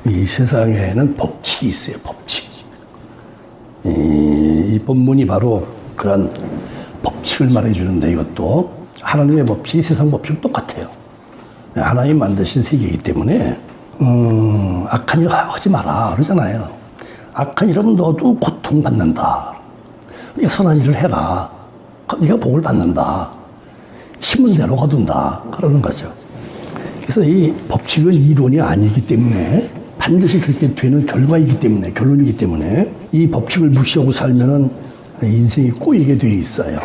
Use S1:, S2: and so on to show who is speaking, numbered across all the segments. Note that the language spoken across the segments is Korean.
S1: 이 세상에는 법칙이 있어요, 법칙. 이 본문이 바로 그런 법칙을 말해주는데, 이것도 하나님의 법칙이 세상 법칙과 똑같아요. 하나님 만드신 세계이기 때문에 악한 일 하지 마라 그러잖아요. 악한 일은 너도 고통받는다. 네가 선한 일을 해라. 네가 복을 받는다. 심은 대로 거둔다. 그러는 거죠. 그래서 이 법칙은 이론이 아니기 때문에 반드시 그렇게 되는 결과이기 때문에, 결론이기 때문에 이 법칙을 무시하고 살면은 인생이 꼬이게 돼 있어요.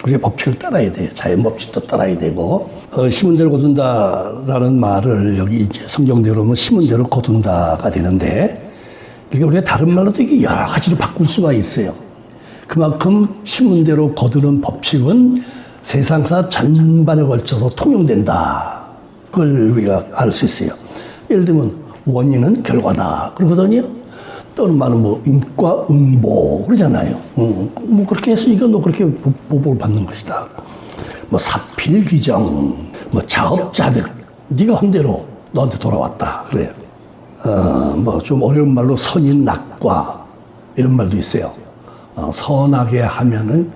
S1: 우리가 법칙을 따라야 돼요. 자연 법칙도 따라야 되고, 심은 대로 거둔다라는 말을 여기 이제 성경대로 보면 심은 대로 거둔다가 되는데, 그러니까 우리가 다른 말로도 이게 여러 가지로 바꿀 수가 있어요. 그만큼 심은 대로 거두는 법칙은 세상사 전반에 걸쳐서 통용된다. 그걸 우리가 알 수 있어요. 예를 들면 원인은 결과다. 그러거든요. 또는 말은 뭐 인과 응보 그러잖아요. 뭐 그렇게 했으니까 너 그렇게 보복을 받는 것이다. 뭐 사필 규정, 뭐 자업자득, 네가 한 대로 너한테 돌아왔다. 그래요. 뭐 좀 어려운 말로 선인 낙과 이런 말도 있어요. 선하게 하면은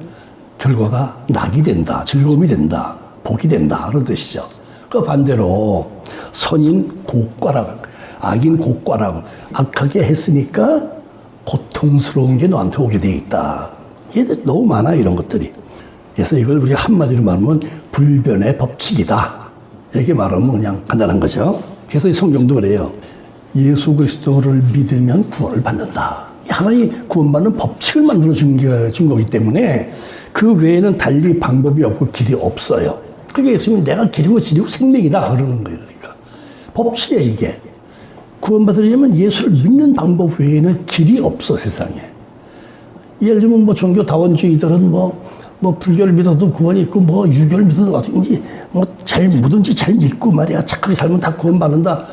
S1: 결과가 낙이 된다, 즐거움이 된다, 복이 된다 그런 뜻이죠. 그 반대로 선인 고과라고, 악인 고과라고, 악하게 했으니까 고통스러운 게 너한테 오게 돼 있다. 이게 너무 많아, 이런 것들이. 그래서 이걸 우리가 한마디로 말하면 불변의 법칙이다. 이렇게 말하면 그냥 간단한 거죠. 그래서 이 성경도 그래요. 예수 그리스도를 믿으면 구원을 받는다. 하나님 구원받는 법칙을 만들어 준 거기 때문에 그 외에는 달리 방법이 없고 길이 없어요. 그게 예수님은 내가 길이고 진리고 생명이다 그러는 거예요. 그러니까 법칙이에요, 이게. 구원받으려면 예수를 믿는 방법 외에는 길이 없어, 세상에. 예를 들면 뭐 종교 다원주의들은 뭐 불교를 믿어도 구원이 있고, 뭐 유교를 믿어도 어딘지 뭐 뭐든지 잘 믿고 말이야 착하게 살면 다 구원받는다.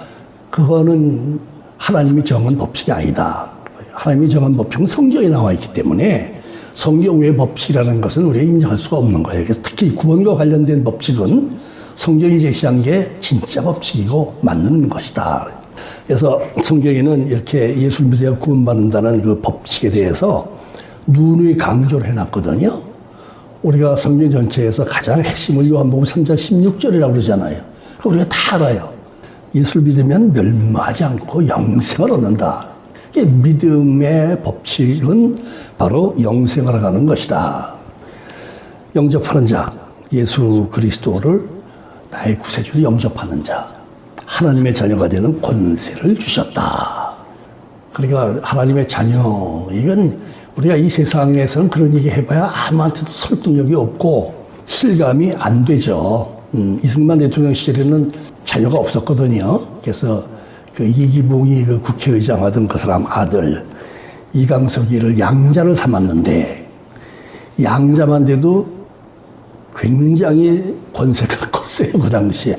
S1: 그거는 하나님이 정한 법칙이 아니다. 하나님이 정한 법칙은 성경에 나와 있기 때문에 성경 외의 법칙이라는 것은 우리가 인정할 수가 없는 거예요. 그래서 특히 구원과 관련된 법칙은 성경이 제시한 게 진짜 법칙이고 맞는 것이다. 그래서 성경에는 이렇게 예수를 믿어야 구원받는다는 그 법칙에 대해서 누누이 강조를 해놨거든요. 우리가 성경 전체에서 가장 핵심을 요한복음 3장 16절이라고 그러잖아요. 그거 우리가 다 알아요. 예수를 믿으면 멸망하지 않고 영생을 얻는다. 믿음의 법칙은 바로 영생을 가는 것이다. 영접하는 자, 예수 그리스도를 나의 구세주로 영접하는 자, 하나님의 자녀가 되는 권세를 주셨다. 그러니까 하나님의 자녀, 이건 우리가 이 세상에서는 그런 얘기 해봐야 아무한테도 설득력이 없고 실감이 안 되죠. 이승만 대통령 시절에는 자녀가 없었거든요. 그래서 그 이기붕이 그 국회의장 하던 그 사람 아들 이강석이를 양자를 삼았는데, 양자만 돼도 굉장히 권세가 컸어요, 그 당시에.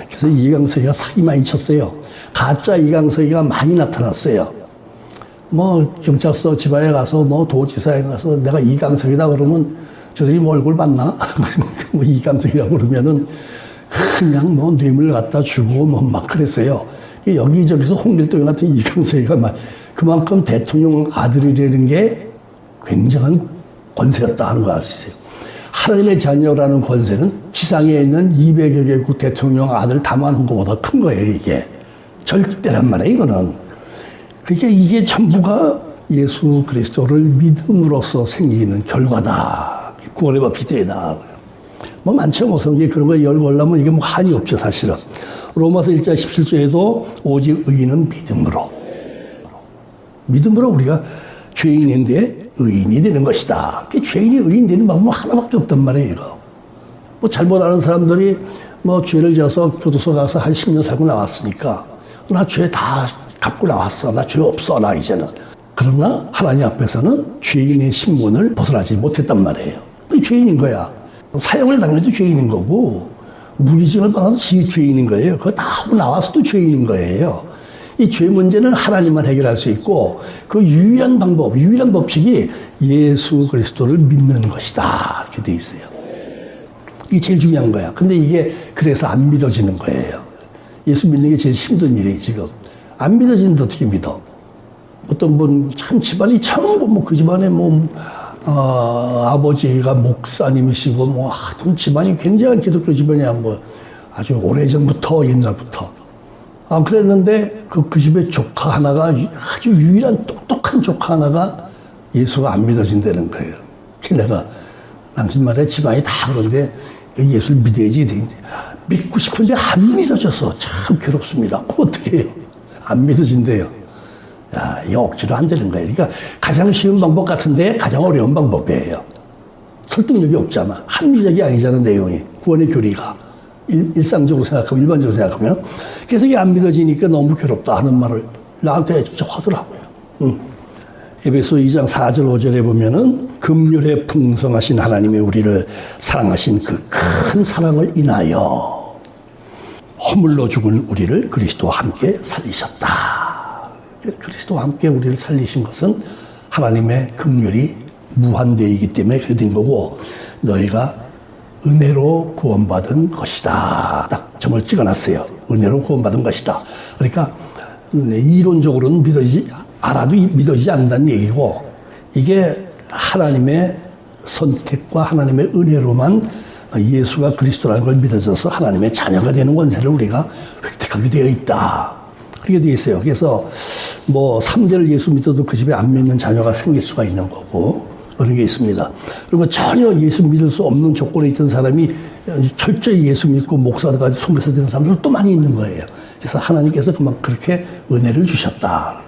S1: 그래서 이강석이가 사기 많이 쳤어요. 가짜 이강석이가 많이 나타났어요. 뭐 경찰서 지방에 가서 뭐 도지사에 가서 내가 이강석이다 그러면 저들이 뭐 얼굴 봤나? 뭐 이강석이라고 그러면은 그냥 뭐 뇌물 갖다 주고 뭐 막 그랬어요. 여기저기서 홍길동이 같은 이강석이가 막 그만큼 대통령 아들이라는 게 굉장한 권세였다 하는 걸 알 수 있어요. 하나님의 자녀라는 권세는 지상에 있는 200여 개국 대통령 아들 담아놓은 것보다 큰 거예요, 이게. 절대란 말이에요, 이거는. 그러니까 이게 전부가 예수 그리스도를 믿음으로써 생기는 결과다. 구원의 법칙이다. 뭐 많죠. 뭐 성경에 그런 거 열거하려면 이게 뭐 한이 없죠, 사실은. 로마서 1장 17절에도 오직 의인은 믿음으로. 믿음으로 우리가 죄인인데 의인이 되는 것이다. 죄인이 의인 되는 방법은 하나밖에 없단 말이에요, 이거. 뭐 잘못 아는 사람들이 뭐 죄를 져서 교도소 가서 한 10년 살고 나왔으니까 나 죄 다 갚고 나왔어. 나 죄 없어, 나 이제는. 그러나 하나님 앞에서는 죄인의 신분을 벗어나지 못했단 말이에요. 죄인인 거야. 사형을 당해도 죄인인 거고, 무기징을 받아도 죄인인 거예요. 그거 다 하고 나와서도 죄인인 거예요. 이 죄 문제는 하나님만 해결할 수 있고, 그 유일한 방법, 유일한 법칙이 예수 그리스도를 믿는 것이다. 이렇게 돼 있어요. 이게 제일 중요한 거야. 근데 이게 그래서 안 믿어지는 거예요. 예수 믿는 게 제일 힘든 일이에요, 지금. 안 믿어지는데 어떻게 믿어? 어떤 분 참 집안이 참 뭐 그 집안에 뭐 아버지가 목사님이시고 뭐 하여튼 집안이 굉장한 기독교 집안이야 뭐 아주 오래전부터 옛날부터 그랬는데 그 집에 조카 하나가 아주 유일한 똑똑한 조카 하나가 예수가 안 믿어진다는 거예요. 그래서 내가 당신 말에 집안이 다 그런데 예수를 믿어야지 되는데 믿고 싶은데 안 믿어져서 참 괴롭습니다. 그거 어떻게 해요? 안 믿어진대요. 야, 이 억지로 안 되는 거예요. 그러니까 가장 쉬운 방법 같은데 가장 어려운 방법이에요. 설득력이 없잖아. 합리적이 아니잖아, 내용이. 구원의 교리가. 일상적으로 생각하고 일반적으로 생각하면. 그래서 이게 안 믿어지니까 너무 괴롭다 하는 말을 나한테 직접 하더라고요. 에베소 2장 4절 5절에 보면은 긍휼에 풍성하신 하나님이 우리를 사랑하신 그 큰 사랑을 인하여 허물로 죽은 우리를 그리스도와 함께 살리셨다. 그리스도와 함께 우리를 살리신 것은 하나님의 긍휼이 무한대이기 때문에 그렇게 된 거고 너희가 은혜로 구원받은 것이다. 딱 점을 찍어놨어요. 은혜로 구원받은 것이다. 그러니까 이론적으로는 알아도 믿어지지 않는다는 얘기고 이게 하나님의 선택과 하나님의 은혜로만 예수가 그리스도라는 걸 믿어져서 하나님의 자녀가 되는 권세를 우리가 획득하게 되어 있다. 그렇게 되어 있어요. 그래서 뭐 3대를 예수 믿어도 그 집에 안 믿는 자녀가 생길 수가 있는 거고 그런 게 있습니다. 그리고 전혀 예수 믿을 수 없는 조건에 있던 사람이 철저히 예수 믿고 목사까지 소개서 되는 사람들 또 많이 있는 거예요. 그래서 하나님께서 그렇게 은혜를 주셨다.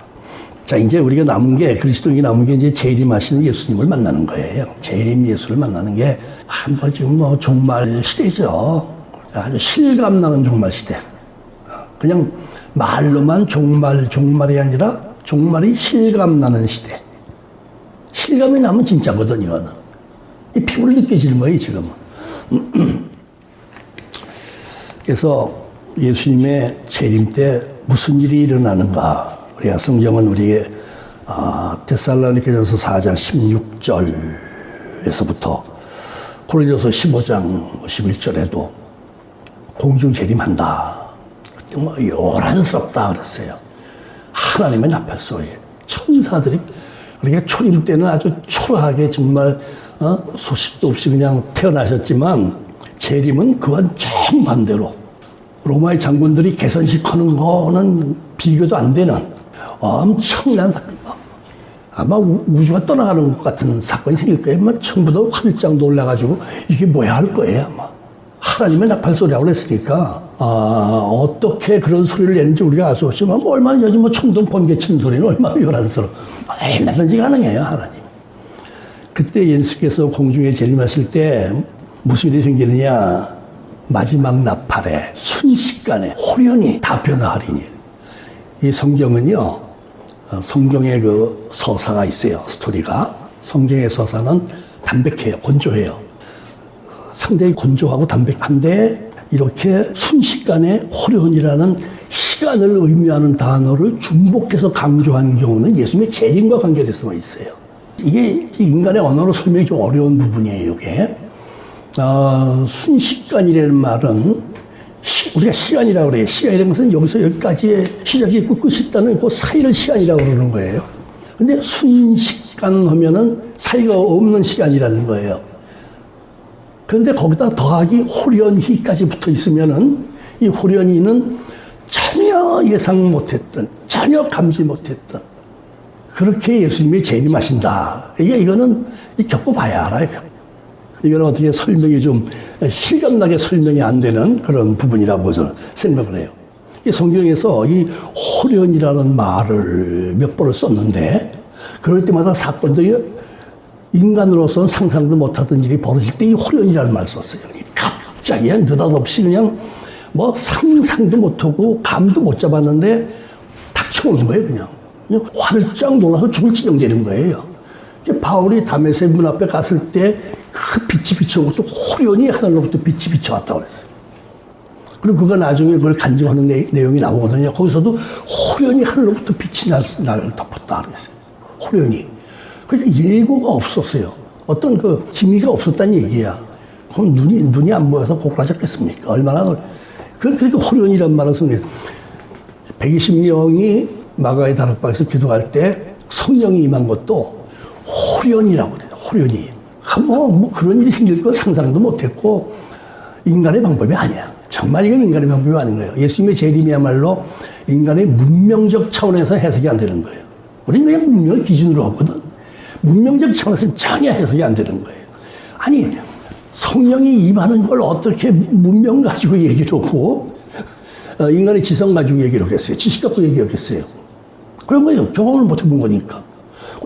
S1: 자, 이제 우리가 남은 게, 그리스도인이 남은 게 이제 재림하시는 예수님을 만나는 거예요. 재림 예수를 만나는 게, 지금 뭐 종말 시대죠. 아주 실감나는 종말 시대. 그냥 말로만 종말이 아니라 종말이 실감나는 시대. 실감이 나면 진짜거든, 이거는. 이 피부로 느껴지는 거예요, 지금은. 그래서 예수님의 재림 때 무슨 일이 일어나는가. 우리가 성경은 우리의 데살로니가전서 4장 16절에서부터 고린도서 15장 11절에도 공중 재림한다. 정말 요란스럽다 그랬어요. 하나님의 나팔 소리, 천사들이 그러니까 초림 때는 아주 초라하게 정말 소식도 없이 그냥 태어나셨지만 재림은 그와는 정반대로 로마의 장군들이 개선식 하는 거는 비교도 안 되는 엄청난 사건. 아마 우주가 떠나가는 것 같은 사건이 생길 거예요. 아마 전부 다 화들짝 놀라가지고 이게 뭐야 할 거예요. 아마 하나님의 나팔 소리라고 그랬으니까 어떻게 그런 소리를 내는지 우리가 알 수 없지만 뭐 얼마나 요즘 뭐 천둥 번개 치는 소리는 얼마나 요란스러워. 얼마든지 가능해요, 하나님. 그때 예수께서 공중에 재림하실 때 무슨 일이 생기느냐? 마지막 나팔에 순식간에 호련히 다 변화하리니. 이 성경은요, 성경의 그 서사가 있어요, 스토리가. 성경의 서사는 담백해요, 건조해요. 상당히 건조하고 담백한데 이렇게 순식간에 호련이라는 시간을 의미하는 단어를 중복해서 강조한 경우는 예수님의 재림과 관계돼서만 있어요. 이게 인간의 언어로 설명이 좀 어려운 부분이에요, 이게. 순식간이라는 말은 우리가 시간이라고 그래요. 시간이라는 것은 여기서 여기까지의 시작이 있고 끝이 있다는 그 사이를 시간이라고 그러는 거예요. 근데 순식간 하면은 사이가 없는 시간이라는 거예요. 그런데 거기다 더하기 호련히까지 붙어 있으면은 이 호련히는 전혀 예상 못했던, 전혀 감지 못했던 그렇게 예수님이 재림하신다. 이거는 겪어봐야 알아요. 이건 어떻게 설명이 좀 실감나게 설명이 안 되는 그런 부분이라고 저는 생각을 해요. 이 성경에서 이 호련이라는 말을 몇 번을 썼는데 그럴 때마다 사건들이 인간으로서는 상상도 못하던 일이 벌어질 때 이 호련이라는 말을 썼어요. 갑자기 그냥 느닷없이 그냥 뭐 상상도 못하고 감도 못 잡았는데 닥쳐오는 거예요, 그냥 화들짝 놀라서 죽을 지경 되는 거예요. 바울이 다메섹 문 앞에 갔을 때 그 빛이 비춰온 것도 호련히 하늘로부터 빛이 비춰왔다고 그랬어요. 그리고 그가 나중에 그걸 간증하는 내용이 나오거든요. 거기서도 호련히 하늘로부터 빛이 나를 덮었다 그랬어요. 호련히. 그러니까 예고가 없었어요. 어떤 그 기미가 없었다는 얘기야. 그럼 눈이 안 보여서 고꾸라졌겠습니까? 얼마나 그렇게 호련이란 말을 쓰는 120명이 마가의 다락방에서 기도할 때 성령이 임한 것도 호련이라고 그래요. 호련이. 뭐 그런 일이 생길 거 상상도 못했고 인간의 방법이 아니야. 정말 이건 인간의 방법이 아닌 거예요. 예수님의 재림이야말로 인간의 문명적 차원에서 해석이 안 되는 거예요. 우리는 그냥 문명을 기준으로 하거든. 문명적 차원에서는 전혀 해석이 안 되는 거예요. 아니 성령이 임하는 걸 어떻게 문명 가지고 얘기를 하고 인간의 지성 가지고 얘기를 하겠어요. 지식 갖고 얘기하겠어요. 그런 거예요. 경험을 못 해본 거니까.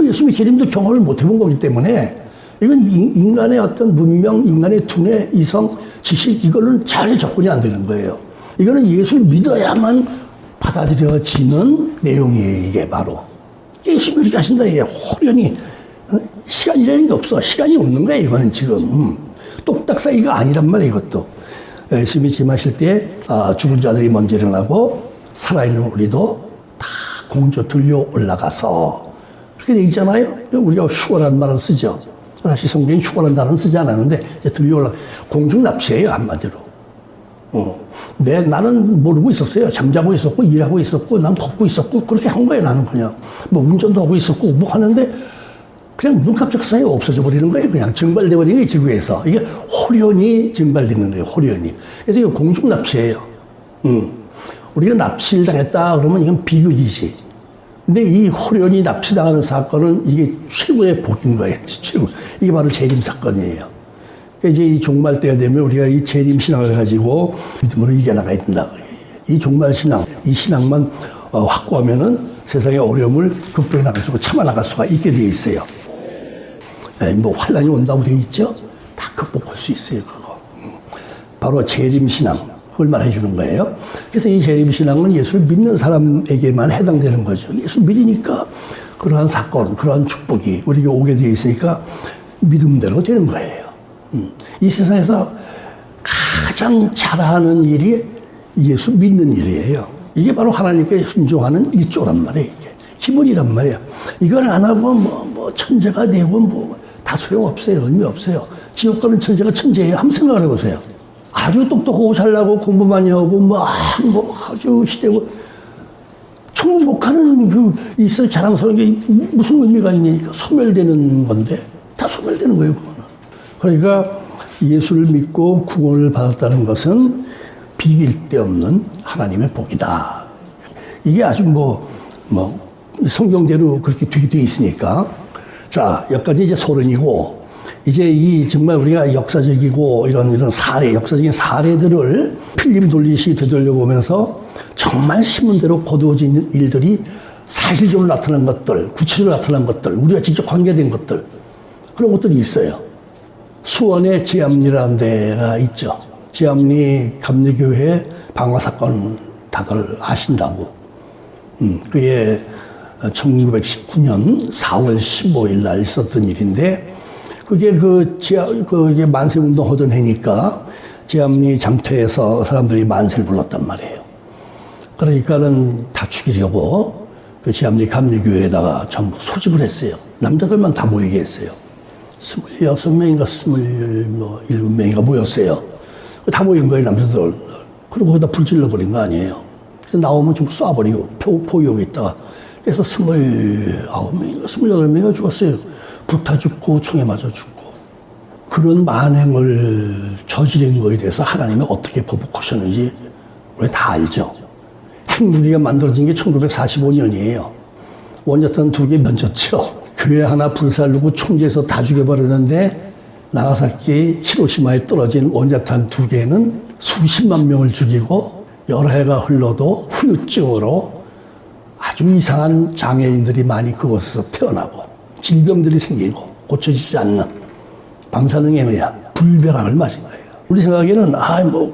S1: 예수님의 재림도 경험을 못 해본 거기 때문에 이건 인간의 어떤 문명, 인간의 두뇌, 이성, 지식 이거는 전혀 접근이 안 되는 거예요. 이거는 예수를 믿어야만 받아들여지는 내용이에요. 이게 바로. 예수님이 이렇게 하신다. 이게 호련히 시간이라는 게 없어. 시간이 없는 거예요. 이거는 지금. 똑딱 사이가 아니란 말이에요. 이것도. 예수님이 짐하실 때 죽은 자들이 먼저 일어나고 살아있는 우리도 다 공조 들려 올라가서 그렇게 돼 있잖아요. 우리가 휴거라는 말을 쓰죠. 사실 성경에 휴거라는 단어는 쓰지 않았는데 들려 올라 공중 납치예요. 한마디로. 나는 모르고 있었어요. 잠자고 있었고 일하고 있었고 난 걷고 있었고 그렇게 한 거예요. 나는 그냥 뭐 운전도 하고 있었고 뭐 하는데 그냥 눈깜짝 사이에 없어져 버리는 거예요. 그냥 증발돼 버리는 거예요. 지구에서. 이게 호련이 증발되는 거예요. 호련이. 그래서 이거 공중 납치예요. 우리가 납치를 당했다 그러면 이건 비극이지. 근데 이 호련이 납치당하는 사건은 이게 최고의 복인 거예요. 최고. 이게 바로 재림 사건이에요. 이제 이 종말 때가 되면 우리가 이 재림 신앙을 가지고 믿음으로 이겨나가야 된다. 이 종말 신앙, 이 신앙만 확고하면은 세상의 어려움을 극복해 나갈 수가 참아 나갈 수가 있게 되어 있어요. 뭐 환란이 온다고 되어 있죠. 다 극복할 수 있어요. 그거. 바로 재림 신앙. 그걸 말해 주는 거예요. 그래서 이 재림 신앙은 예수를 믿는 사람에게만 해당되는 거죠. 예수 믿으니까 그러한 사건, 그러한 축복이 우리에게 오게 되어 있으니까 믿음대로 되는 거예요. 이 세상에서 가장 잘하는 일이 예수 믿는 일이에요. 이게 바로 하나님께 순종하는 일조란 말이에요. 이게 기본이란 말이에요. 이걸 안 하고 뭐 천재가 되고 다 소용없어요. 의미 없어요. 지옥 가는 천재가 천재예요. 한번 생각을 해보세요. 아주 똑똑하고 잘나고 공부 많이 하고 아주 시대고 천국하는 있어 자랑스러운 게 무슨 의미가 있냐니까 소멸되는 건데 다 소멸되는 거예요. 그거는. 그러니까 예수를 믿고 구원을 받았다는 것은 비길 데 없는 하나님의 복이다. 이게 아주 성경대로 그렇게 되어 있으니까. 자, 여기까지 이제 소론이고, 이제 이 정말 우리가 역사적이고 이런 사례, 역사적인 사례들을 필름 돌리시 되돌려보면서 정말 신문대로 거두어진 일들이 사실적으로 나타난 것들, 구체적으로 나타난 것들, 우리가 직접 관계된 것들, 그런 것들이 있어요. 수원에 지암리라는 데가 있죠. 지암리 감리교회 방화사건 다들 아신다고. 그게 1919년 4월 15일 날 있었던 일인데, 그게 그게 만세운동 하던 해니까 지암리 장터에서 사람들이 만세를 불렀단 말이에요. 그러니까는 다 죽이려고 그 지암리 감리교회에다가 전부 소집을 했어요. 남자들만 다 모이게 했어요. 26명인가 27명인가 모였어요. 다 모인 거예요, 남자들. 그리고 거기다 불 질러버린 거 아니에요. 그래서 나오면 좀 쏴버리고, 포위하고 있다가. 그래서 29명인가 28명이 죽었어요. 불타 죽고, 총에 맞아 죽고. 그런 만행을 저지른 거에 대해서 하나님이 어떻게 보복하셨는지 우리 다 알죠. 핵무기가 만들어진 게 1945년이에요. 원자탄 2개 던졌죠. 교회 하나 불살르고 총기에서 다 죽여버렸는데 나가사키 히로시마에 떨어진 원자탄 2개는 수십만 명을 죽이고 여러 해가 흘러도 후유증으로 아주 이상한 장애인들이 많이 그곳에서 태어나고 질병들이 생기고 고쳐지지 않는 방사능에 의한 불벼락을 맞은 거예요. 우리 생각에는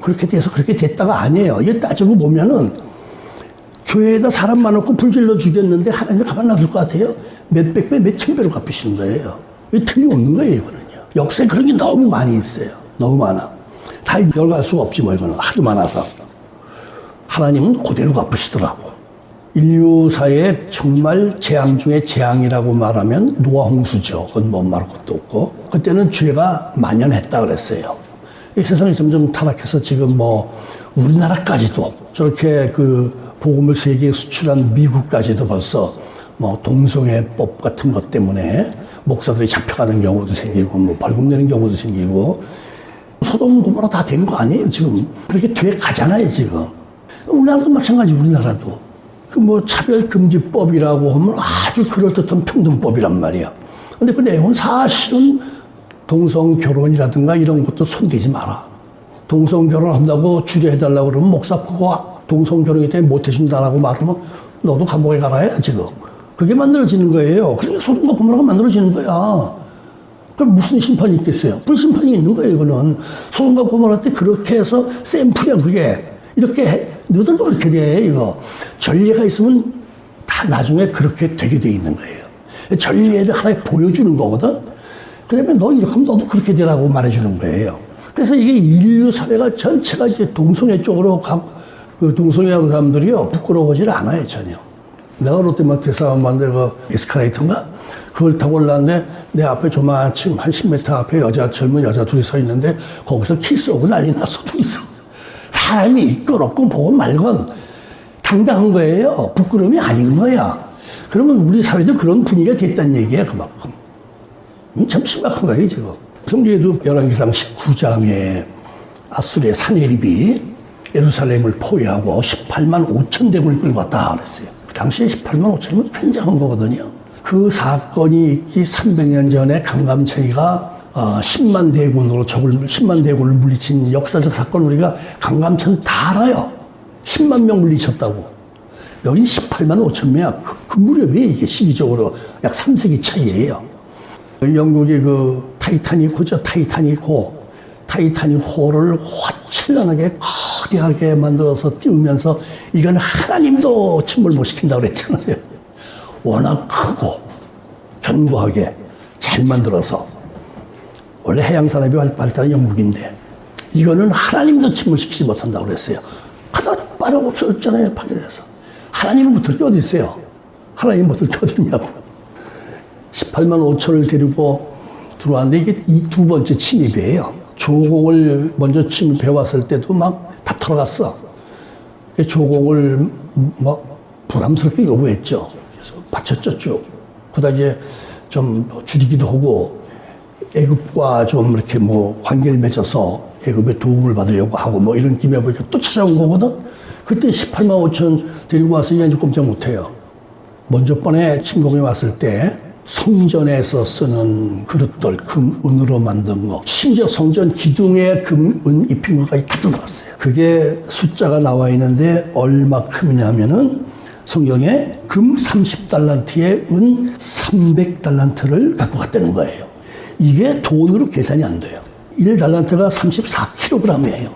S1: 그렇게 돼서 그렇게 됐다가 아니에요. 이게 따지고 보면은 교회에다 사람 많고 불질러 죽였는데 하나님 가만 놔둘 것 같아요? 몇백 배, 몇천 배로 갚으시는 거예요. 이게 틀림없는 거예요, 이거는요. 역사에 그런 게 너무 많이 있어요. 너무 많아. 다 열갈 수가 없지, 이거는. 하도 많아서. 하나님은 그대로 갚으시더라고. 인류사의 정말 재앙 중에 재앙이라고 말하면 노아 홍수죠. 그건 뭐 말할 것도 없고. 그때는 죄가 만연했다 그랬어요. 이 세상이 점점 타락해서 지금 우리나라까지도 저렇게 복음을 세계에 수출한 미국까지도 벌써 뭐 동성애법 같은 것 때문에 목사들이 잡혀가는 경우도 생기고 뭐 벌금 내는 경우도 생기고 소돔 고모라 다 된 거 아니에요 지금. 그렇게 돼 가잖아요 지금. 우리나라도 마찬가지. 우리나라도 그 뭐 차별금지법이라고 하면 아주 그럴듯한 평등법이란 말이야. 근데 그 내용은 사실은 동성 결혼이라든가 이런 것도 손대지 마라. 동성 결혼한다고 주례해달라고 그러면 목사 그거 동성 결혼이 때문에 못해준다라고 말하면 너도 감옥에 가라 지금. 그게 만들어지는 거예요. 그러니까 소돔과 고모라가 만들어지는 거야. 그럼 무슨 심판이 있겠어요? 불심판이 있는 거예요, 이거는. 소돔과 고모라 때 그렇게 해서 샘플이야, 그게. 이렇게 해. 너들도 그렇게 돼, 이거. 전례가 있으면 다 나중에 그렇게 되게 돼 있는 거예요. 전례를 하나에 보여주는 거거든? 그러면 너 이렇게 하면 너도 그렇게 되라고 말해주는 거예요. 그래서 이게 인류 사회가 전체가 이제 동성애 쪽으로 가고, 그 동성애하는 사람들이요, 부끄러워질 않아요, 전혀. 내가 롯데마트에서 만든 그 에스컬레이터인가? 그걸 타고 올라왔는데 내 앞에 조마침 한 10m 앞에 젊은 여자 둘이 서 있는데 거기서 키스하고 난리 났어, 둘이서. 사람이 있건 없건 보건 말건 당당한 거예요. 부끄러움이 아닌 거야. 그러면 우리 사회도 그런 분위기가 됐다는 얘기야, 그만큼. 참 심각한 거예요, 지금. 성경에도 열왕기상 19장에 아수르의 사내립이 예루살렘을 포위하고 18만 5천 대군을 끌고 왔다 그랬어요. 그 당시에 18만 5천이면 굉장한 거거든요. 그 사건이 있기 300년 전에 강감찬이가 10만 대군을 물리친 역사적 사건 우리가 강감찬 다 알아요. 10만 명 물리쳤다고. 여긴 18만 5천 명이야. 그 무렵에 이게 시기적으로 약 3세기 차이예요. 영국이 그 타이타닉호죠. 타이타닉호를 화칠하게 거대하게 만들어서 띄우면서 이건 하나님도 침몰 못 시킨다고 그랬잖아요. 워낙 크고 견고하게 잘 만들어서. 원래 해양산업이 발달한 영국인데 이거는 하나님도 침몰시키지 못한다고 그랬어요. 하다 빠르고 없어졌잖아요. 파괴돼서. 하나님은 못할 게 어디 있어요. 하나님 못할 게 어디 있냐고. 18만 5천을 데리고 들어왔는데 이게 이 두 번째 침입이에요. 조공을 먼저 침입해왔을 때도 막 다 털어갔어. 조공을 막 부담스럽게 요구했죠. 그래서 바쳤죠 쭉. 그러다 이제 좀 줄이기도 하고 애굽과 좀 이렇게 뭐 관계를 맺어서 애굽의 도움을 받으려고 하고 뭐 이런 김에 보니까 또 찾아온 거거든. 그때 18만 5천 데리고 와서 이제 꼼짝 못해요. 먼저 번에 침공에 왔을 때 성전에서 쓰는 그릇들, 금, 은으로 만든 거, 심지어 성전 기둥에 금, 은 입힌 것까지 다 뜯어갔어요. 그게 숫자가 나와 있는데 얼마큼이냐면은 성경에 금 30달란트에 은 300달란트를 갖고 갔다는 거예요. 이게 돈으로 계산이 안 돼요. 1달란트가 34kg이에요.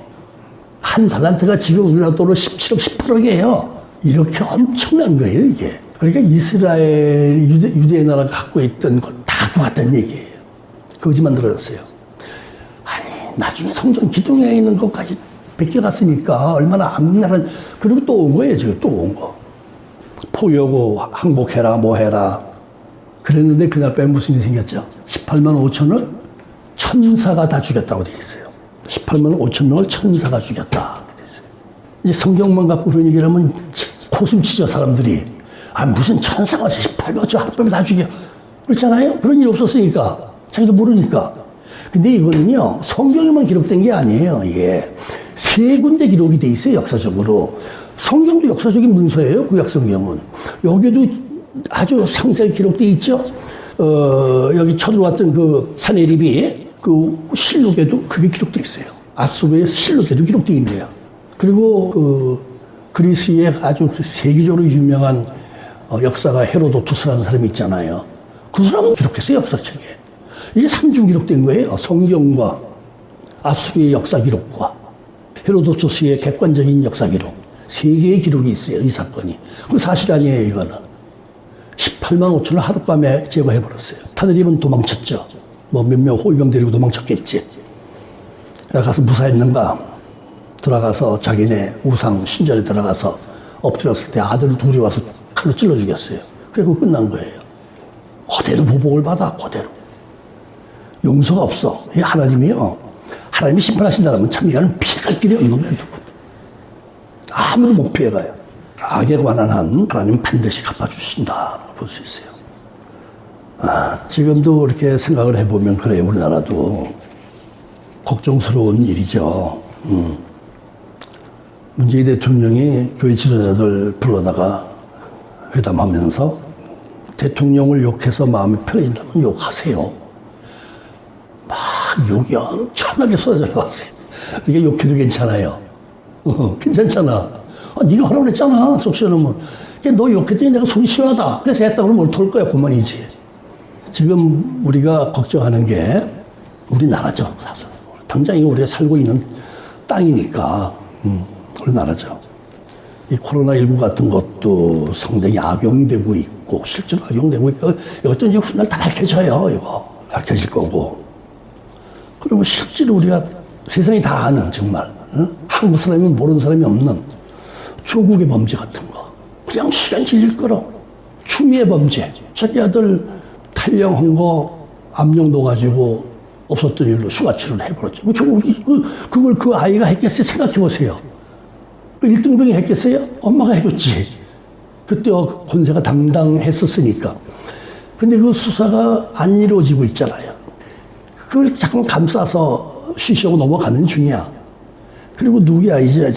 S1: 한 달란트가 지금 우리나라 돈으로 17억, 18억이에요. 이렇게 엄청난 거예요, 이게. 그러니까 이스라엘, 유대의 나라가 갖고 있던 것 다 갖고 갔다는 얘기예요. 그것이 만들어졌어요. 아니, 나중에 성전 기둥에 있는 것까지 베껴갔으니까 얼마나 악랄한, 그리고 또 온 거예요, 지금 또 온 거. 포위하고 항복해라, 뭐 해라. 그랬는데 그날 밤에 무슨 일이 생겼죠? 18만 5천을 천사가 다 죽였다고 되어 있어요. 18만 5천 명을 천사가 죽였다. 그랬어요. 이제 성경만 갖고 그런 얘기를 하면 코숨 치죠, 사람들이. 아, 무슨 천사가 18만 5천 하룻밤에 다 죽여. 그렇잖아요? 그런 일 없었으니까. 자기도 모르니까. 근데 이거는요, 성경에만 기록된 게 아니에요, 이게. 세 군데 기록이 돼 있어요, 역사적으로. 성경도 역사적인 문서예요, 구약 성경은. 여기도 아주 상세히 기록돼 있죠. 여기 쳐들어왔던 그 사내립이 그 실록에도 그게 기록돼 있어요. 아수르의 실록에도 기록돼 있네요. 그리고 그 그리스의 아주 세계적으로 유명한 역사가 헤로도투스라는 사람이 있잖아요. 그 사람은 기록했어요, 역사책에. 이게 3중 기록된 거예요. 성경과 아수르의 역사 기록과 헤로도투스의 객관적인 역사 기록. 세 개의 기록이 있어요, 이 사건이. 그 사실 아니에요, 이거는. 18만 5천을 하룻밤에 제거해버렸어요. 타드립은 도망쳤죠. 뭐 몇 명 호위병 데리고 도망쳤겠지. 가서 무사했는가? 들어가서 자기네 우상 신전에 들어가서 엎드렸을 때 아들 둘이 와서 칼로 찔러 죽였어요. 그리고 끝난 거예요. 그대로 보복을 받아, 그대로. 용서가 없어. 이 하나님이요. 하나님이 심판하신다면 참 이거는 피해갈 길이 없는 거예요, 누구. 아무도 못 피해가요. 악에 관한 한 하나님 반드시 갚아주신다 볼 수 있어요. 지금도 이렇게 생각을 해보면 그래요. 우리나라도 걱정스러운 일이죠. 문재인 대통령이 교회 지도자들 불러다가 회담하면서 대통령을 욕해서 마음이 편해진다면 욕하세요. 막 욕이 엄청나게 쏟아져 왔어요. 이게 욕해도 괜찮아요. 괜찮잖아. 네가 하라고 그랬잖아. 속 시원하면. 너 욕했더니 내가 속이 시원하다. 그래서 했다 그러면 옳을 거야. 그만이지. 지금 우리가 걱정하는 게 우리나라죠. 당장 우리가 살고 있는 땅이니까 우리나라죠. 이 코로나19 같은 것도 상당히 악용되고 있고 실제로 악용되고 있고 이것도 이제 훗날 다 밝혀져요. 이거 밝혀질 거고. 그리고 실제로 우리가 세상이 다 아는 정말 한국 사람이 모르는 사람이 없는 조국의 범죄 같은 거 그냥 시간 질질 끌어. 추미애 범죄 자기 아들 탈영한 거 암령 넣어가지고 없었던 일로 휴가치를 해버렸죠. 그걸 그 아이가 했겠어요? 생각해보세요. 1등병이 했겠어요? 엄마가 해줬지. 그때 권세가 당당했었으니까. 근데 그 수사가 안 이루어지고 있잖아요. 그걸 잠깐 감싸서 쉬쉬하고 넘어가는 중이야. 그리고 누구야, 이제,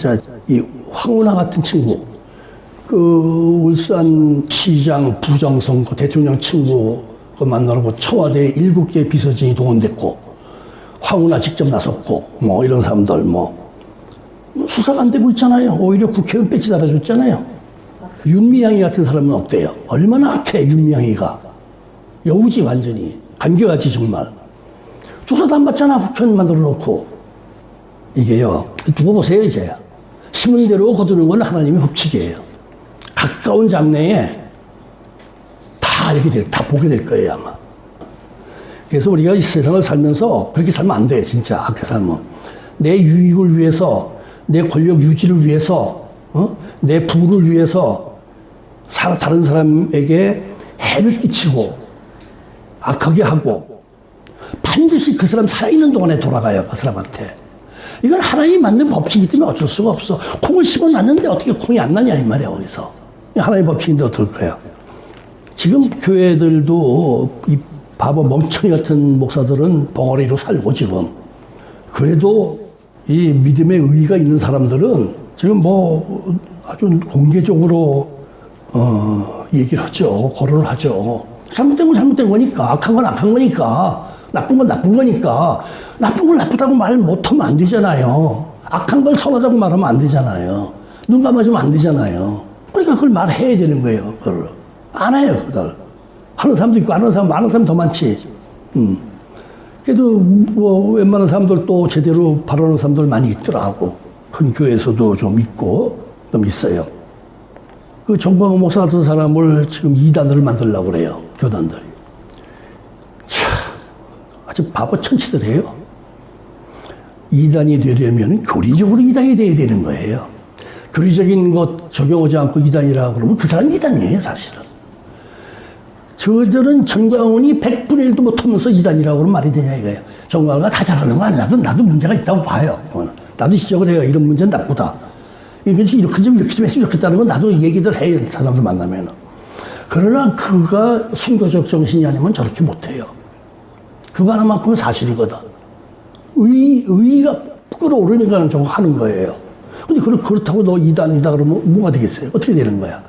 S1: 이 황운하 같은 친구. 그 울산 시장 부정선거 대통령 친구 그 만나라고 청와대 7개 비서진이 동원됐고, 황운하 직접 나섰고, 뭐 이런 사람들 수사가 안 되고 있잖아요. 오히려 국회의원 배지 달아줬잖아요. 윤미향이 같은 사람은 어때요? 얼마나 악해, 윤미향이가. 여우지, 완전히. 감겨야지, 정말. 조사도 안 받잖아, 국회의원 만들어 놓고. 이게요, 두고 보세요, 이제. 심은 대로 거두는 건 하나님의 법칙이에요. 가까운 장래에 다 보게 될 거예요, 아마. 그래서 우리가 이 세상을 살면서 그렇게 살면 안 돼, 진짜. 악하게 살면. 내 유익을 위해서, 내 권력 유지를 위해서, 내 부를 위해서 다른 사람에게 해를 끼치고 악하게 하고 반드시 그 사람 살아있는 동안에 돌아가요, 그 사람한테. 이건 하나님이 만든 법칙이기 때문에 어쩔 수가 없어. 콩을 심어놨는데 어떻게 콩이 안 나냐, 이 말이야, 어디서. 하나님의 법칙인데 어떨 거야. 지금 교회들도 이 바보 멍청이 같은 목사들은 벙어리로 살고 지금. 그래도 이 믿음의 의의가 있는 사람들은 지금 아주 공개적으로 얘기를 하죠. 거론을 하죠. 잘못된 건 잘못된 거니까, 악한 건 악한 거니까, 나쁜 건 나쁜 거니까, 나쁜 걸 나쁘다고 말 못하면 안 되잖아요. 악한 걸 선하다고 말하면 안 되잖아요. 눈 감아주면 안 되잖아요. 그러니까 그걸 말해야 되는 거예요. 그걸 안 해요, 그걸. 하는 사람도 있고, 안 하는 사람, 많은 사람 더 많지. 그래도 웬만한 사람들도 제대로 발언하는 사람들 많이 있더라고. 큰 교회에서도 좀 있고, 좀 있어요. 그 정광훈 목사 같은 사람을 지금 이단을 만들려고 그래요, 교단들이. 아주 바보 천치들이에요. 이단이 되려면 교리적으로 이단이 돼야 되는 거예요. 교리적인 것 적용하지 않고 이단이라고 그러면 그 사람이 이단이에요, 사실은. 저들은 정광훈이 100분의 1도 못하면서 이단이라고 그러면 말이 되냐 이거예요. 정광훈가 다 잘하는 거 아니야. 나도 문제가 있다고 봐요. 나도 지적을 해요. 이런 문제는 나쁘다. 이렇게 좀 했으면 좋겠다는 건 나도 얘기들 해요. 사람들 만나면. 그러나 그가 순교적 정신이 아니면 저렇게 못해요. 그거 하나만큼은 사실이거든. 의의가 끌어오르니까 저거 하는 거예요. 근데 그렇다고 너 이단이다 그러면 뭐가 되겠어요? 어떻게 되는 거야?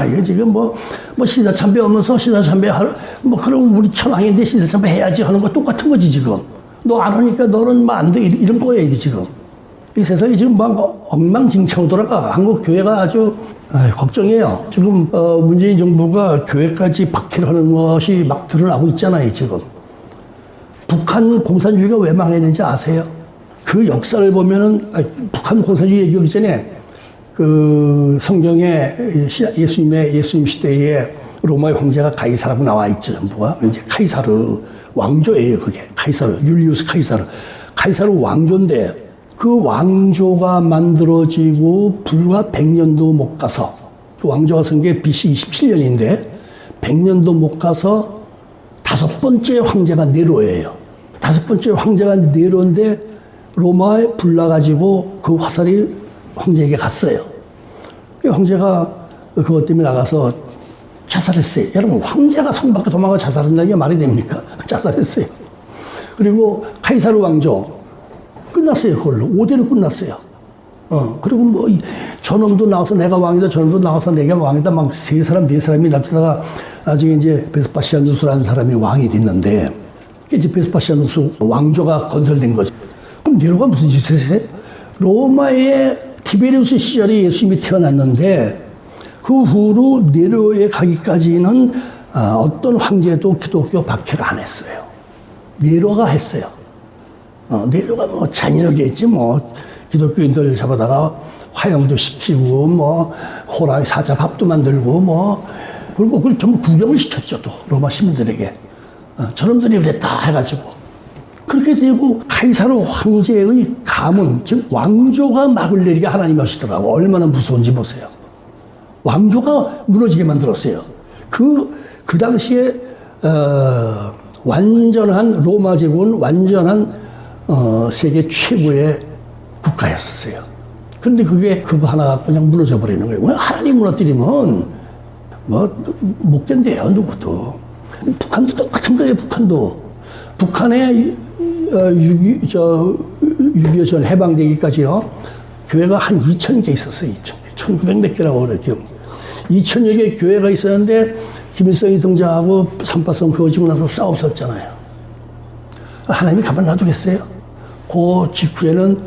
S1: 이거 지금 시사참배 하면서 시사참배 그럼 우리 천황인데 시사참배 해야지 하는 거 똑같은 거지, 지금. 너 안 하니까 너는 안 돼. 이런 거야, 이게 지금. 이 세상이 지금 엉망진창으로 돌아가. 한국 교회가 아주, 걱정이에요. 지금, 문재인 정부가 교회까지 박해를 하는 것이 막 드러나고 있잖아요, 지금. 북한 공산주의가 왜 망했는지 아세요? 그 역사를 보면은, 북한 공산주의 얘기하기 전에 그 성경에 예수님 시대에 로마의 황제가 카이사르라고 나와 있죠, 전부가. 이제 카이사르 왕조예요, 그게. 카이사르, 율리우스 카이사르. 카이사르 왕조인데 그 왕조가 만들어지고 불과 100년도 못 가서 그 왕조가 생긴 게 BC 27년인데 100년도 못 가서 5번째 황제가 네로예요. 5번째 황제가 네로인데 로마에 불나가지고 그 화살이 황제에게 갔어요. 그 황제가 그것 때문에 나가서 자살했어요. 여러분, 황제가 성 밖에 도망가 자살한다는 게 말이 됩니까? 자살했어요. 그리고 카이사르 왕조 끝났어요. 그걸로 5대로 끝났어요. 그리고 뭐 저놈도 나와서 내가 왕이다, 저놈도 나와서 내가 왕이다, 막 세 사람 네 사람이 나타다가 나중에 이제 베스파시아누스라는 사람이 왕이 됐는데, 이제 베스파시아누스 왕조가 건설된 거죠. 그럼 네로가 무슨 짓을 해? 로마의 티베리우스 시절에 예수님이 태어났는데, 그 후로 네로에 가기까지는 어떤 황제도 기독교 박해를 안 했어요. 네로가 했어요. 네로가 뭐 잔인하게 했지, 뭐 기독교인들 잡아다가 화형도 시키고, 뭐 호랑이 사자 밥도 만들고, 뭐 그리고 그걸 전부 구경을 시켰죠. 또 로마 시민들에게 저놈들이 그랬다 해가지고 그렇게 되고, 카이사르 황제의 가문, 즉 왕조가 막을 내리게 하나님이 하시더라고. 얼마나 무서운지 보세요. 왕조가 무너지게 만들었어요. 그 당시에 완전한 로마 제국은 완전한 세계 최고의 국가였었어요. 그런데 그거 하나 그냥 무너져 버리는 거예요. 하나님 무너뜨리면 뭐 못 견뎌요, 누구도. 북한도 똑같은 거예요. 북한의 6.25 전 해방되기까지요, 교회가 한 2,000개 있었어요. 1,900 몇 개라고 그랬죠. 2,000여 개 교회가 있었는데 김일성이 등장하고 삼파선 그어지고 나서 싸웠었잖아요. 하나님이 가만 놔두겠어요? 그 직후에는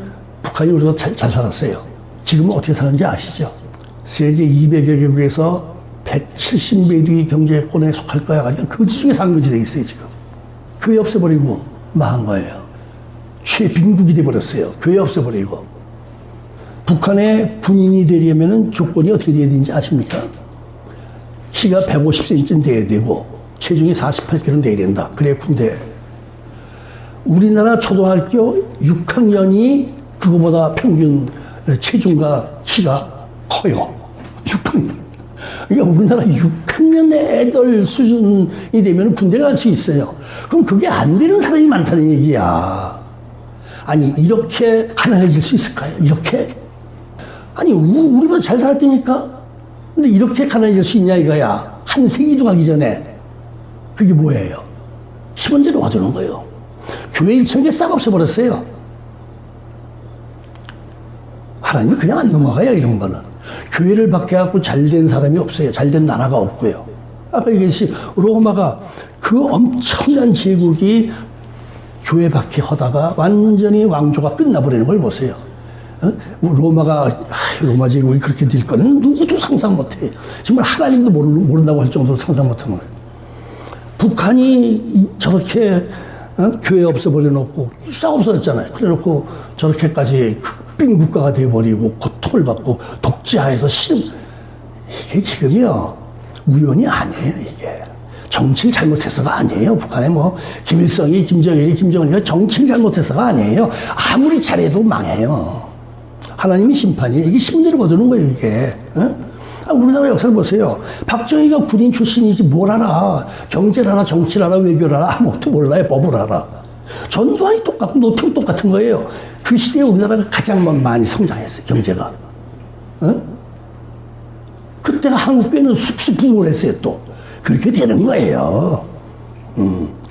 S1: 북한이 우리가 잘 살았어요. 지금은 어떻게 사는지 아시죠? 세계 200여 개국에서 170몇 위 경제권에 속할 거야 가지고 그 중에 상급이 되어 있어요. 지금 교회 없애버리고 망한 거예요. 최빈국이 돼버렸어요. 교회 없애버리고. 북한의 군인이 되려면 조건이 어떻게 돼야 되는지 아십니까? 키가 150cm는 돼야 되고 체중이 48kg는 돼야 된다. 그래야 군대. 우리나라 초등학교 6학년이 그거보다 평균 체중과 키가 커요. 6학년. 그러니까 우리나라 6학년 애들 수준이 되면 군대 갈 수 있어요. 그럼 그게 안 되는 사람이 많다는 얘기야. 아니, 이렇게 가난해질 수 있을까요? 이렇게? 아니, 우리보다 잘 살았다니까? 근데 이렇게 가난해질 수 있냐 이거야. 한 세기도 가기 전에. 그게 뭐예요? 10원대로 와주는 거예요. 교회 1,000개 싹 없애버렸어요. 하나님이 그냥 안 넘어가요, 이런 거는. 교회를 박해하고 잘된 사람이 없어요. 잘된 나라가 없고요. 아까 얘기했듯이 로마가 그 엄청난 제국이 교회 박해하다가 완전히 왕조가 끝나버리는 걸 보세요. 로마 제국이 그렇게 될 거는 누구도 상상 못해. 정말 하나님도 모른다고 할 정도로 상상 못하는 거예요. 북한이 저렇게 교회 없애버려놓고 싹 없어졌잖아요. 그래놓고 저렇게까지 빙 국가가 돼버리고 고통을 받고 독재하에서 이게 지금요 우연이 아니에요. 이게 정치를 잘못해서가 아니에요. 북한에 뭐 김일성이 김정일이 김정은이가 정치를 잘못해서가 아니에요. 아무리 잘해도 망해요. 하나님이 심판이에요. 이게 심리를 거두는 거예요. 이게. 우리나라 역사를 보세요. 박정희가 군인 출신이지 뭘 알아. 경제를 알아, 정치를 알아, 외교를 알아. 아무것도 몰라요. 법을 알아. 전두환이 똑같고 노태우 똑같은 거예요. 그 시대에 우리나라가 가장 많이 성장했어요. 경제가. 그때가 한국교회는 쑥쑥 했어요. 또 그렇게 되는 거예요.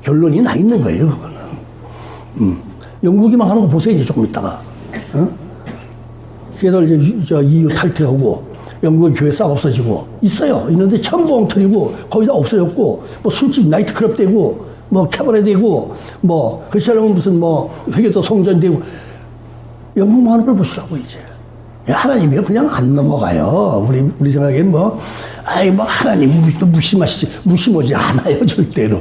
S1: 결론이 나 있는 거예요. 그거는. 영국이만 하는 거 보세요. 이제 조금 있다가. 걔들 이제 EU 탈퇴하고 영국의 교회 싹 없어지고 있어요. 있는데 전부 엉터리고 거의 다 없어졌고 뭐 술집 나이트클럽 되고 뭐 캐바레 되고 뭐 그렇지 않으면 무슨 뭐 회계도 성전 되고 영국만 하는 걸 보시라고 이제. 하나님이 그냥 안 넘어가요. 우리 생각엔 뭐 하나님 무심하지 않아요. 절대로.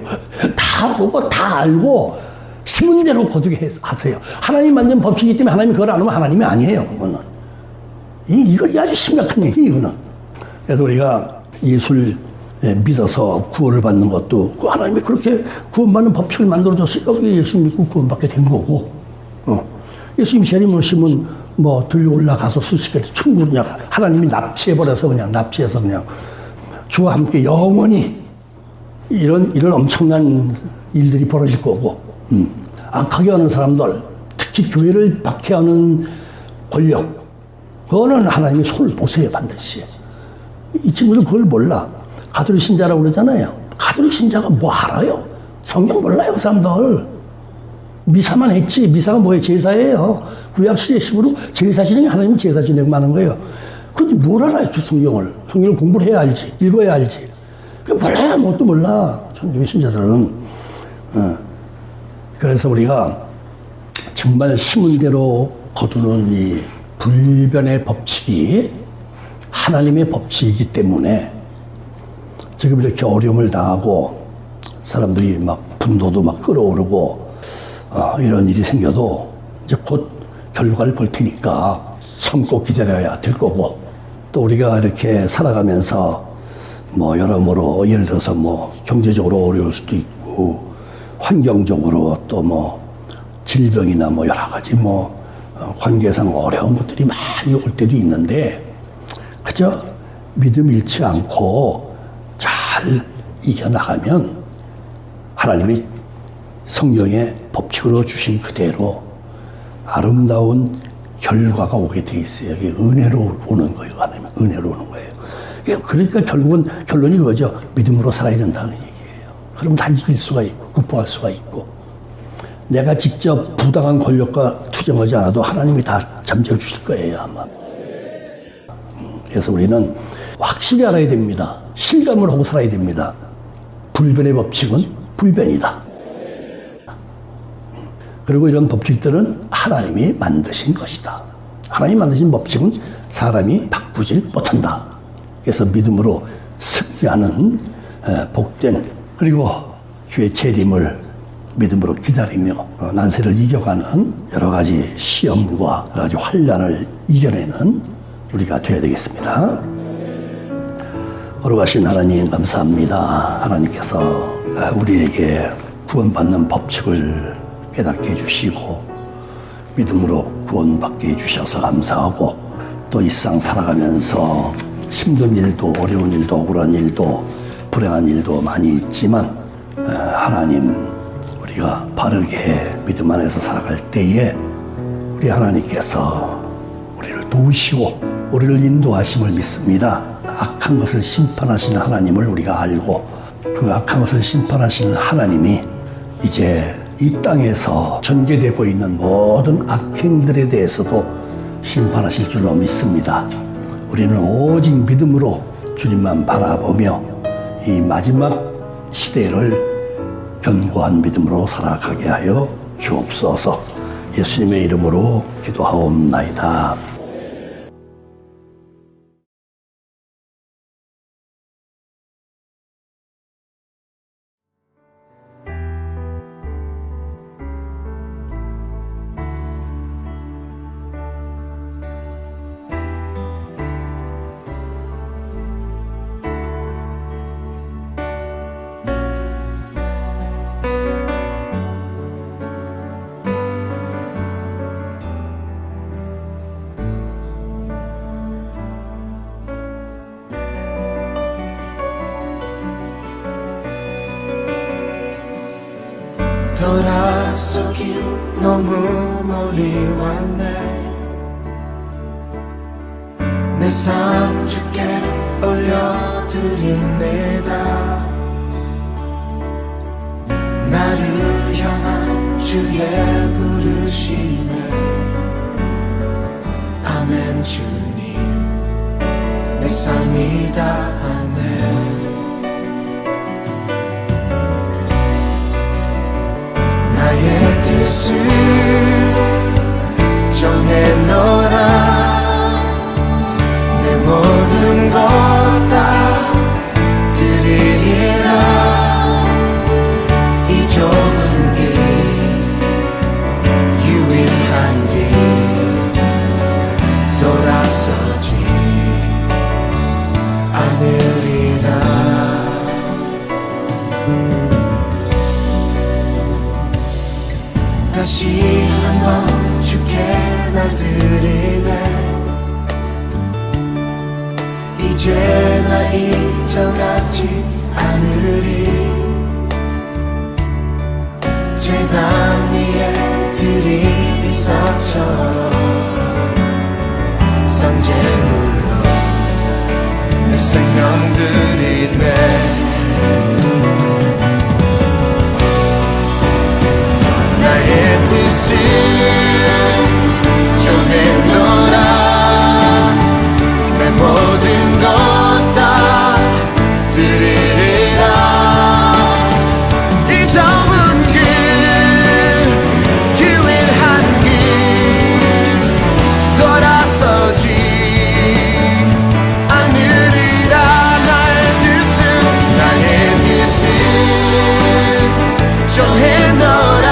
S1: 다 보고 다 알고 심은 대로 거두게 하세요. 하나님 만든 법칙이기 때문에 하나님이 그걸 안 하면 하나님이 아니에요. 그거는. 이거 아주 심각한 얘기, 이거는. 그래서 우리가 예수를 믿어서 구원을 받는 것도 하나님이 그렇게 구원받는 법칙을 만들어줘서 여기 예수 믿고 구원받게 된 거고, 예수님 재림오시면 뭐 들려 올라가서 수식할 때 충분히 하나님이 납치해버려서 그냥 납치해서 그냥 주와 함께 영원히 이런 엄청난 일들이 벌어질 거고, 악하게 하는 사람들, 특히 교회를 박해하는 권력, 그거는 하나님이 손을 보세요, 반드시. 이 친구들 그걸 몰라. 가톨릭 신자라고 그러잖아요. 가톨릭 신자가 뭐 알아요? 성경 몰라요, 그 사람들. 미사만 했지. 미사가 뭐예요? 제사예요. 구약시대식으로 제사 진행, 하나님은 제사 진행만 하는 거예요. 근데 뭘 알아요, 그 성경을. 성경을 공부를 해야 알지. 읽어야 알지. 몰라야 뭣도 몰라. 천주교 신자들은. 그래서 우리가 정말 심은대로 거두는 이 불변의 법칙이 하나님의 법칙이기 때문에 지금 이렇게 어려움을 당하고 사람들이 막 분노도 막 끓어오르고 이런 일이 생겨도 이제 곧 결과를 볼 테니까 참고 기다려야 될 거고, 또 우리가 이렇게 살아가면서 뭐 여러모로 예를 들어서 뭐 경제적으로 어려울 수도 있고 환경적으로 또 뭐 질병이나 뭐 여러 가지 뭐 관계상 어려운 것들이 많이 올 때도 있는데 그저 믿음 잃지 않고 잘 이겨나가면 하나님이 성경의 법칙으로 주신 그대로 아름다운 결과가 오게 돼 있어요. 이게 은혜로 오는 거예요. 하나님 은혜로 오는 거예요. 그러니까 결국은 결론이 그거죠. 믿음으로 살아야 된다는 얘기예요. 그럼 다 이길 수가 있고 극복할 수가 있고, 내가 직접 부당한 권력과 투쟁하지 않아도 하나님이 다 잠재워 주실 거예요, 아마. 그래서 우리는 확실히 알아야 됩니다. 실감을 하고 살아야 됩니다. 불변의 법칙은 불변이다. 그리고 이런 법칙들은 하나님이 만드신 것이다. 하나님이 만드신 법칙은 사람이 바꾸질 못한다. 그래서 믿음으로 승리하는 복된, 그리고 주의 재림을 믿음으로 기다리며 난세를 이겨가는 여러 가지 시험과 여러 가지 환난을 이겨내는 우리가 되어야 되겠습니다. 거룩하신 하나님 감사합니다. 하나님께서 우리에게 구원받는 법칙을 깨닫게 해주시고 믿음으로 구원받게 해주셔서 감사하고, 또 이 세상 살아가면서 힘든 일도 어려운 일도 억울한 일도 불행한 일도 많이 있지만 하나님, 우리가 바르게 믿음 안에서 살아갈 때에 우리 하나님께서 우리를 도우시고 우리를 인도하심을 믿습니다. 악한 것을 심판하시는 하나님을 우리가 알고, 그 악한 것을 심판하시는 하나님이 이제 이 땅에서 전개되고 있는 모든 악행들에 대해서도 심판하실 줄로 믿습니다. 우리는 오직 믿음으로 주님만 바라보며 이 마지막 시대를 견고한 믿음으로 살아가게 하여 주옵소서. 예수님의 이름으로 기도하옵나이다.
S2: 돌아서긴 너무 멀리 왔네. 내 삶 주께 올려드립니다. 나를 향한 주의 부르심에 아멘. 주님 내 삶이 다하네. 나의 뜻을 정해놓으라. 내 모든 것 다 드리리라. 이 좁은 길 유일한 길 돌아서지 않으리라. 다시 한번 주께 날 드리네. 이제 나 잊어가지 않으리. 제단 위에 드린 이삭처럼 나의 뜻을 정해놓으라. 내 모든 것 다 드리리라. 이 좁은 길, 유일한 길, 돌아서지 않으리라. 나의 뜻을 정해놓으라.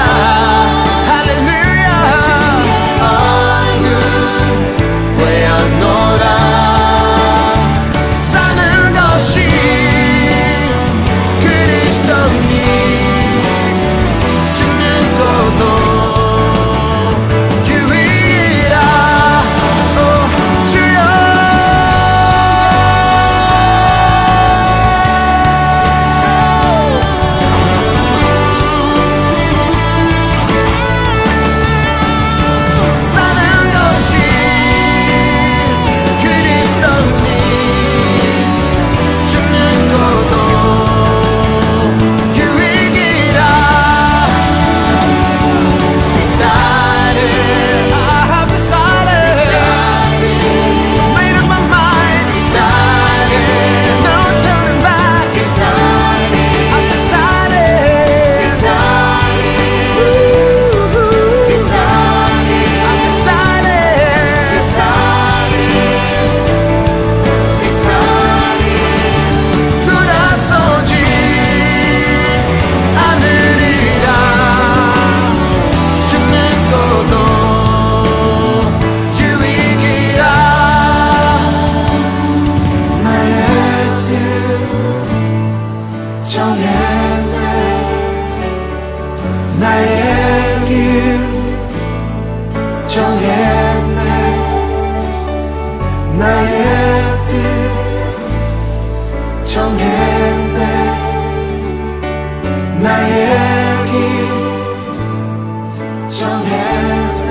S2: 나의 길 정했네. 나의 뜻 정했네. 나의 길 정했네.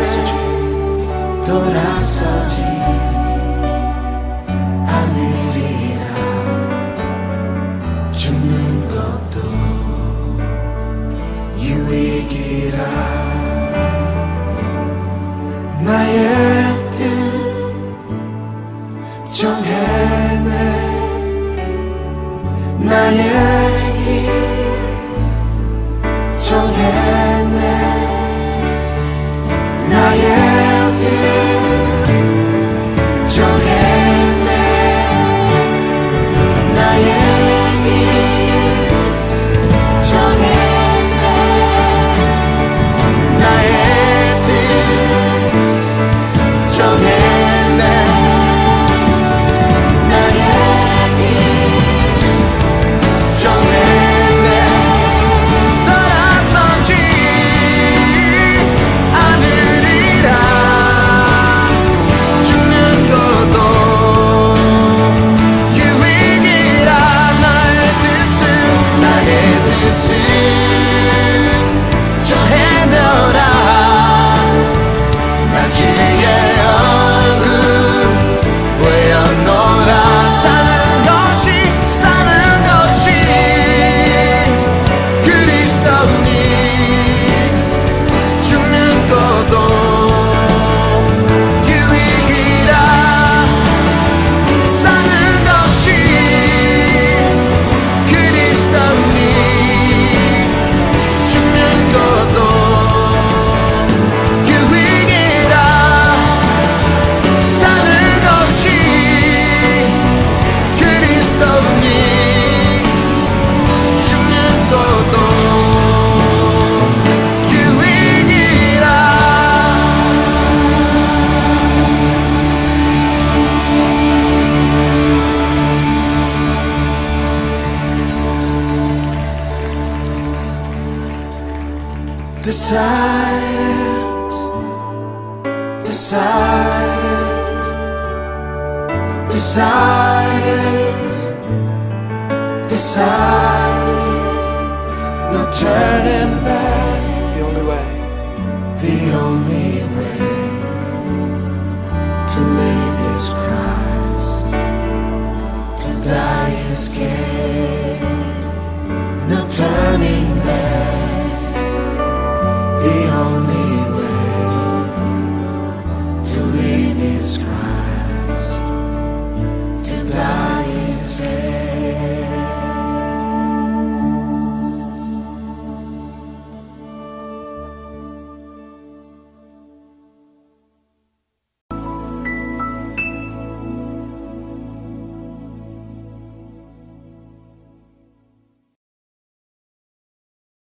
S2: 돌아서지 않으리라. 죽는 것도 유익이라. 나의 뜻 정했네. 나의 길 정했네. 나의 뜻 정했네. 나의 길 정했네. 나의 뜻 정했네. 나의 길 정했네. 돌아서지 않으리라. 죽는 것도 유익이라. 나의 뜻을 정해놓으라. 나지의 얼굴 외어놓으라. 사는 것이 그리스도니. 죽는 것도 유익이라. 사는 것이 그리스도니. 죽는 것도 유익이라. 사는 것이 그리스도니. 죽는 것도 유익이라. Decided, decided, decided, decided. No turning back. The only way. The only way to live is Christ. To die is gain. turning back.